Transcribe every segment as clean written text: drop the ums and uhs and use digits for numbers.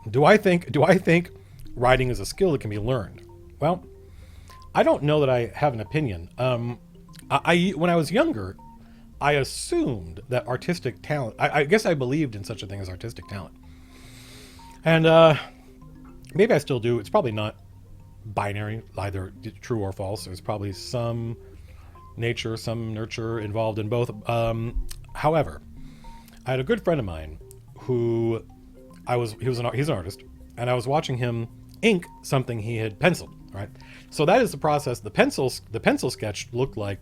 Do I think writing is a skill that can be learned? Well, I don't know that I have an opinion. When I was younger, I assumed that artistic talent. I guess I believed in such a thing as artistic talent, and maybe I still do. It's probably not binary, either true or false. There's probably some nature, some nurture involved in both. However, I had a good friend of mine who he's an artist, and I was watching him ink something he had penciled. Right, so that is the process. The pencil sketch looked like,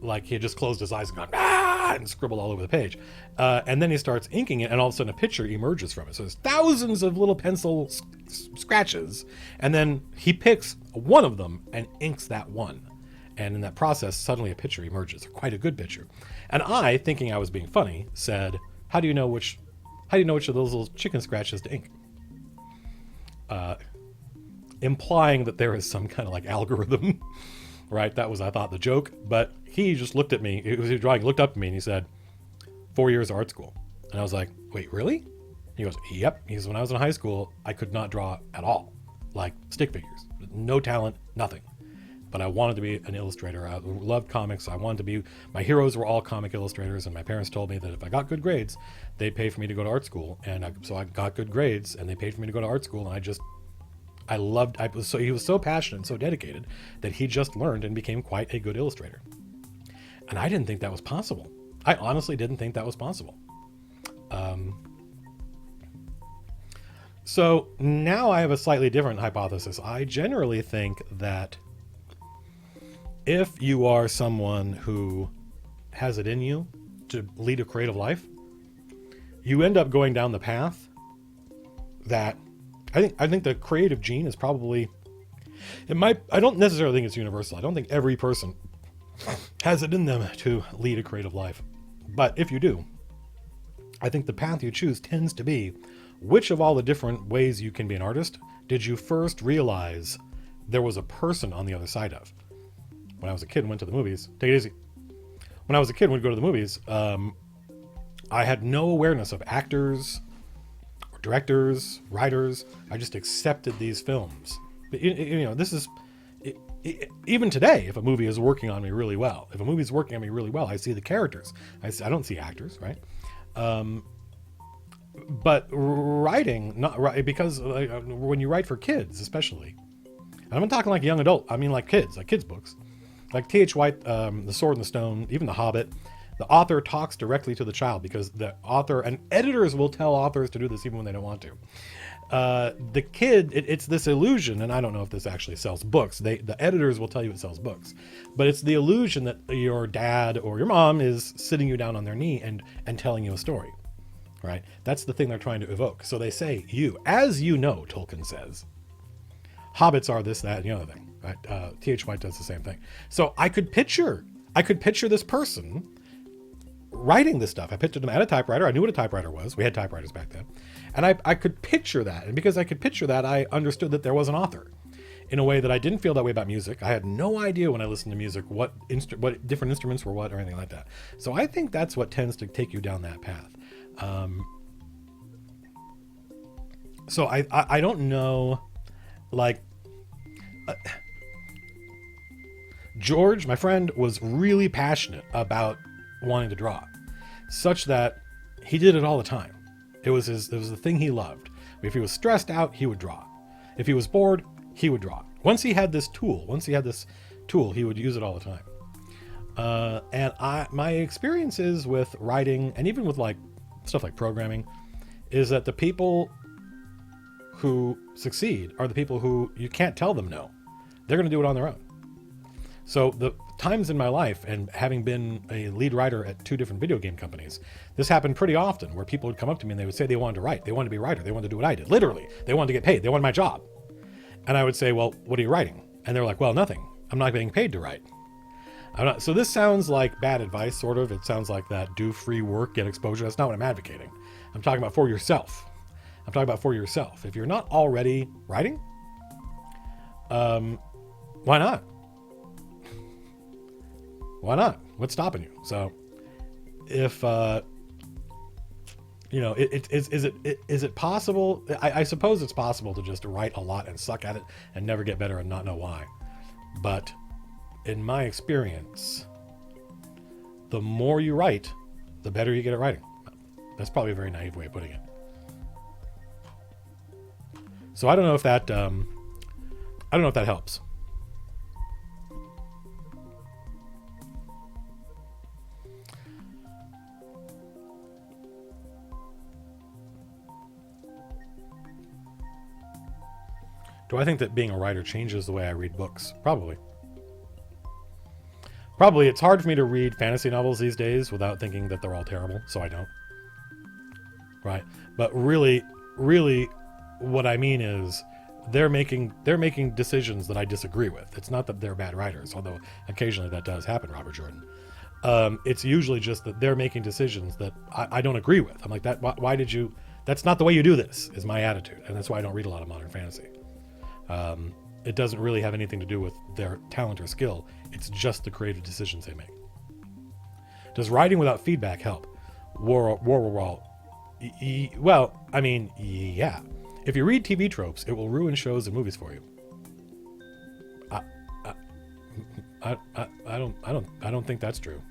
like he had just closed his eyes and gone and scribbled all over the page, and then he starts inking it, and all of a sudden a picture emerges from it. So there's thousands of little pencil scratches, and then he picks one of them and inks that one, and in that process, suddenly a picture emerges, quite a good picture. And I, thinking I was being funny, said, "How do you know which of those little chicken scratches to ink?" Implying that there is some kind of like algorithm, right? That was, I thought, the joke. But he just looked at me. He was drawing, looked up at me, and he said, 4 years of art school. And I was like, wait, really? He goes, yep. He goes, when I was in high school, I could not draw at all, like stick figures, no talent, nothing. But I wanted to be an illustrator. I loved comics. My heroes were all comic illustrators, and my parents told me that if I got good grades, they'd pay for me to go to art school. And so I got good grades, and they paid for me to go to art school, and he was so passionate and so dedicated that he just learned and became quite a good illustrator. And I didn't think that was possible. I honestly didn't think that was possible. So now I have a slightly different hypothesis. I generally think that if you are someone who has it in you to lead a creative life, you end up going down the path that I think the creative gene is probably, I don't necessarily think it's universal. I don't think every person has it in them to lead a creative life. But if you do, I think the path you choose tends to be, which of all the different ways you can be an artist did you first realize there was a person on the other side of? When I was a kid and went to the movies, take it easy. When I was a kid and would go to the movies, I had no awareness of actors, directors, writers. I just accepted these films. But, this is, even today, if a movie is working on me really well, I see the characters. I don't see actors, right? But writing, not right, because when you write for kids, especially, and I'm not talking like young adult, I mean like kids books, like T.H. White, The Sword and the Stone, even The Hobbit. The author talks directly to the child because the author, and editors will tell authors to do this even when they don't want to. The kid, it's this illusion, and I don't know if this actually sells books. The editors will tell you it sells books, but it's the illusion that your dad or your mom is sitting you down on their knee and telling you a story, right? That's the thing they're trying to evoke. So they say, as you know, Tolkien says, hobbits are this, that, and the other thing, right? T.H. White does the same thing. So I could picture this person writing this stuff. I pictured them at a typewriter. I knew what a typewriter was. We had typewriters back then. And I could picture that. And because I could picture that, I understood that there was an author in a way that I didn't feel that way about music. I had no idea when I listened to music what different instruments were what or anything like that. So I think that's what tends to take you down that path. So I don't know, like, George, my friend, was really passionate about wanting to draw, such that he did it all the time. It was the thing he loved. If he was stressed out, he would draw. If he was bored, he would draw. Once he had this tool, he would use it all the time. And my experiences with writing, and even with like stuff like programming, is that the people who succeed are the people who you can't tell them no. They're going to do it on their own. So the times in my life, and having been a lead writer at 2 different video game companies, this happened pretty often where people would come up to me and they would say they wanted to write. They wanted to be a writer. They wanted to do what I did. Literally, they wanted to get paid. They wanted my job. And I would say, well, what are you writing? And they're like, well, nothing. I'm not getting paid to write. So this sounds like bad advice, sort of. It sounds like that do free work, get exposure. That's not what I'm advocating. I'm talking about for yourself. If you're not already writing, why not? Why not? What's stopping you? So if Is it possible? I suppose it's possible to just write a lot and suck at it and never get better and not know why. But in my experience, the more you write, the better you get at writing. That's probably a very naive way of putting it. So I don't know if that helps. Do I think that being a writer changes the way I read books? Probably. Probably. It's hard for me to read fantasy novels these days without thinking that they're all terrible, so I don't. Right? But really, what I mean is they're making decisions that I disagree with. It's not that they're bad writers, although occasionally that does happen, Robert Jordan. It's usually just that they're making decisions that I don't agree with. I'm like, why did you... That's not the way you do this, is my attitude. And that's why I don't read a lot of modern fantasy. It doesn't really have anything to do with their talent or skill. It's just the creative decisions they make. Does writing without feedback help? Well, I mean, yeah. If you read TV tropes, it will ruin shows and movies for you. I don't think that's true.